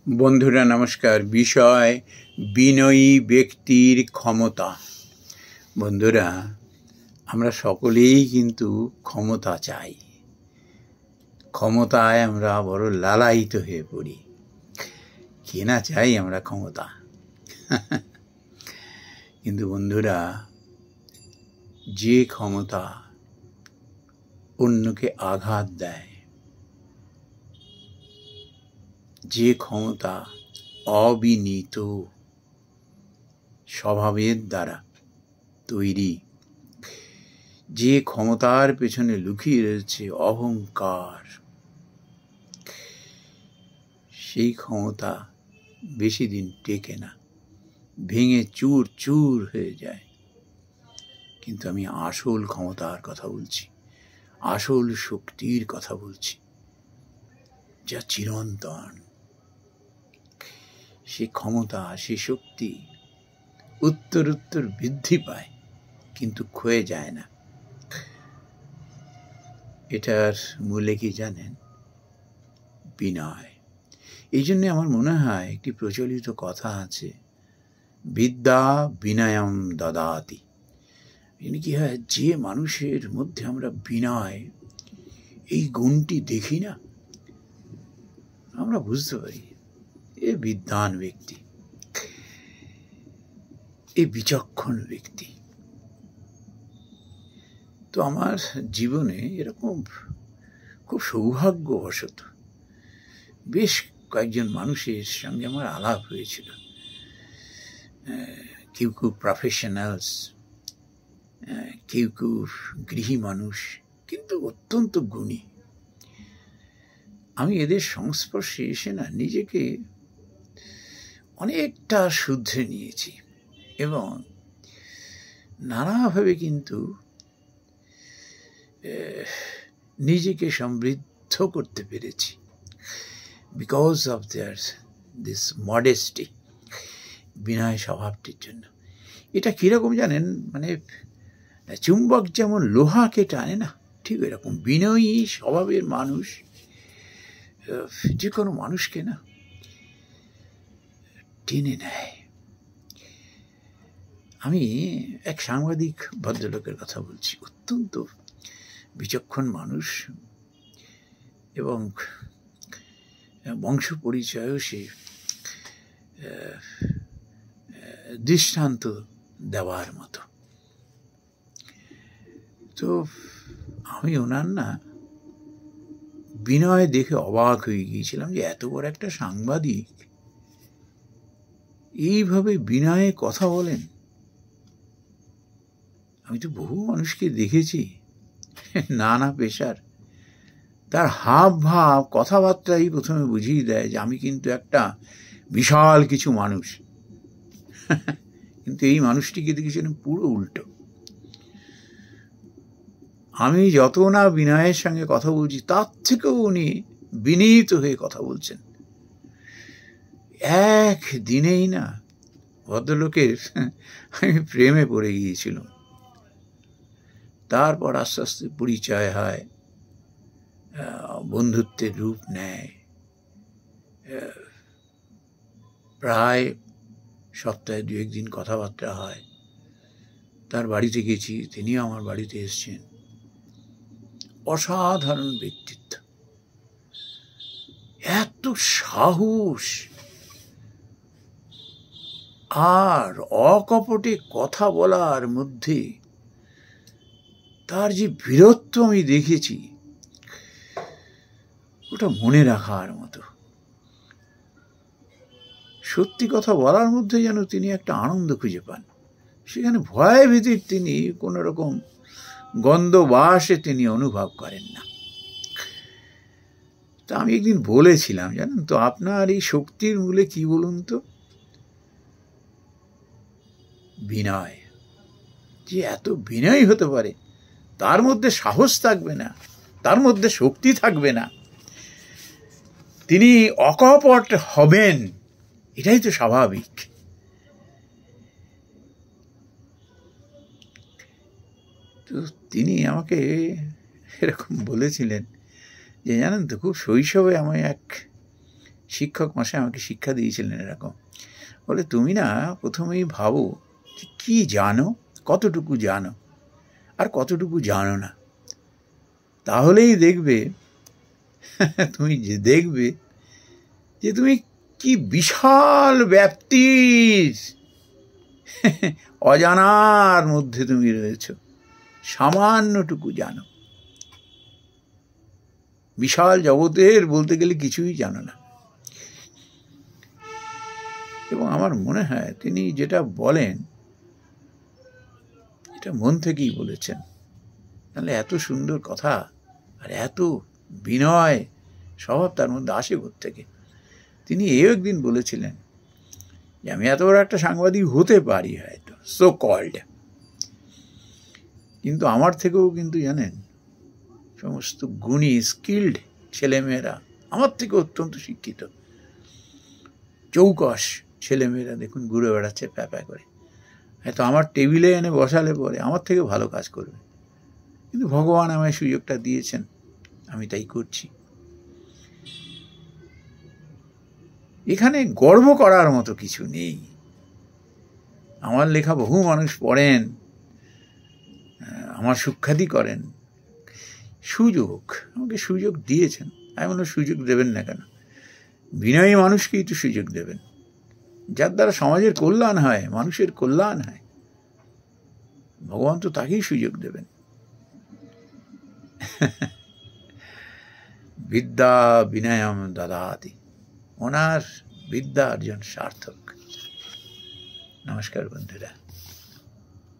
বন্ধুরা নমস্কার। বিষয় বিনয়ী ব্যক্তির ক্ষমতা। বন্ধুরা, আমরা সকলেই কিন্তু ক্ষমতা চাই। ক্ষমতায় আমরা বড় লালায়িত হয়ে পড়ি। কে না চাই আমরা ক্ষমতা। কিন্তু বন্ধুরা, যে ক্ষমতা অন্যকে আঘাত দেয়, যে ক্ষমতা অবিনীত স্বভাবের দ্বারা তৈরি, যে ক্ষমতার পেছনে লুকিয়ে রয়েছে অহংকার, সেই ক্ষমতা বেশি দিন টেকে না, ভেঙে চুর চুর হয়ে যায়। কিন্তু আমি আসল ক্ষমতার কথা বলছি, আসল শক্তির কথা বলছি, যা চিরন্তন। সে ক্ষমতা, সে শক্তি উত্তর উত্তর বৃদ্ধি পায়, কিন্তু ক্ষয়ে যায় না। এটার মূলে কি জানেন? বিনয়। এই জন্যে আমার মনে হয় একটি প্রচলিত কথা আছে, বিদ্যা বিনয়ম দদাতি। কি হয়, যে মানুষের মধ্যে আমরা বিনয় এই গুণটি দেখি না, আমরা বুঝতে পারি এ বিদ্বান ব্যক্তি, এ বিচক্ষণ ব্যক্তি। তো আমার জীবনে এরকম খুব সৌভাগ্যবশত বেশ কয়েকজন মানুষের সঙ্গে আমার আলাপ হয়েছিল। কেউ কেউ প্রফেশনালস, কেউ কেউ গৃহী মানুষ, কিন্তু অত্যন্ত গুণী। আমি এদের সংস্পর্শে এসে না নিজেকে অনেকটা শুধরে নিয়েছি এবং নানাভাবে কিন্তু নিজেকে সমৃদ্ধ করতে পেরেছি, because of their this modesty, বিনয় স্বভাবটির জন্য। এটা কীরকম জানেন, মানে চুম্বক যেমন লোহাকে টানে না, ঠিক এরকম বিনয়ী স্বভাবের মানুষ যে কোনো মানুষকে না টেনে নেয়। আমি এক সাংবাদিক ভদ্রলোকের কথা বলছি, অত্যন্ত বিচক্ষণ মানুষ এবং বংশ পরিচয়ও সে দৃষ্টান্ত দেওয়ার মতো। তো আমি ওনার না বিনয় দেখে অবাক হয়ে গিয়েছিলাম যে এত বড় একটা সাংবাদিক এইভাবে বিনয়ে কথা বলেন। আমি তো বহু মানুষকে দেখেছি নানা পেশার, তার হাব ভাব কথাবার্তাই প্রথমে বুঝিয়ে দেয় যে আমি কিন্তু একটা বিশাল কিছু মানুষ। কিন্তু এই মানুষটিকে দেখেছিলাম পুরো উল্টো। আমি যত না বিনয়ের সঙ্গে কথা বলছি, তার থেকেও উনি বিনীত হয়ে কথা বলছেন। এক দিনেই না ভদ্রলোকের আমি প্রেমে পড়ে গিয়েছিলাম। তারপর আস্তে আস্তে পরিচয় হয়, বন্ধুত্বের রূপ নেয়। প্রায় সপ্তাহে 2-1 দিন কথাবার্তা হয়। তার বাড়িতে গেছি, তিনিও আমার বাড়িতে এসছেন। অসাধারণ ব্যক্তিত্ব, এত সাহস আর অকপটে কথা বলার মধ্যে তার যে বীরত্ব আমি দেখেছি, ওটা মনে রাখার মতো। সত্যি কথা বলার মধ্যে যেন তিনি একটা আনন্দ খুঁজে পান। সেখানে ভয় ভীতির তিনি কোনো রকম গন্ধবাসে তিনি অনুভব করেন না। তা আমি একদিন বলেছিলাম, জানেন তো, আপনার এই শক্তির মূলে কি বলুন তো? বিনয়। যে এত বিনয়ী হতে পারে, তার মধ্যে সাহস থাকবে না, তার মধ্যে শক্তি থাকবে না, তিনি অকপট হবেন, এটাই তো স্বাভাবিক। তো তিনি আমাকে এরকম বলেছিলেন যে জানেন তো, খুব শৈশবে আমি এক শিক্ষক মশাই আমাকে শিক্ষা দিয়েছিলেন এরকম, বলে তুমি না প্রথমেই ভাবো যে কী জানো, কতটুকু জানো আর কতটুকু জানো না, তাহলেই দেখবে দেখবে যে তুমি কি বিশাল ব্যাপ্তির অজানার মধ্যে তুমি রয়েছ, সামান্যটুকু জানো, বিশাল জগতের বলতে গেলে কিছুই জানো না। এবং আমার মনে হয় তিনি যেটা বলেন এটা মন থেকেই বলেছেন, তাহলে এত সুন্দর কথা আর এত বিনয় স্বভাব তার মধ্যে আসে থেকে। তিনি এও একদিন বলেছিলেন যে আমি এত বড় একটা সাংবাদিক হতে পারি হয়তো, সো কল্ড, কিন্তু আমার থেকেও কিন্তু জানেন সমস্ত গুণী স্কিল্ড ছেলেমেয়েরা আমার থেকে অত্যন্ত শিক্ষিত, চৌকস ছেলেমেয়েরা দেখুন ঘুরে বেড়াচ্ছে প্যাপা করে, হয়তো আমার টেবিলে এনে বসালে পরে আমার থেকে ভালো কাজ করবে, কিন্তু ভগবান আমায় সুযোগটা দিয়েছেন, আমি তাই করছি। এখানে গর্ব করার মতো কিছু নেই। আমার লেখা বহু মানুষ পড়েন, আমার সুখ্যাতি করেন, সুযোগ আমাকে সুযোগ দিয়েছেন, আমি বললাম সুযোগ দেবেন না কেন, বিনয়ী মানুষকেই তো সুযোগ দেবেন, যার দ্বারা সমাজের কল্যাণ হয়, মানুষের কল্যাণ হয়, ভগবান তো তাকেই সুযোগ দেবেন। বিদ্যা বিনয়ম দদাতি, ওনার বিদ্যা অর্জন সার্থক। নমস্কার বন্ধুরা।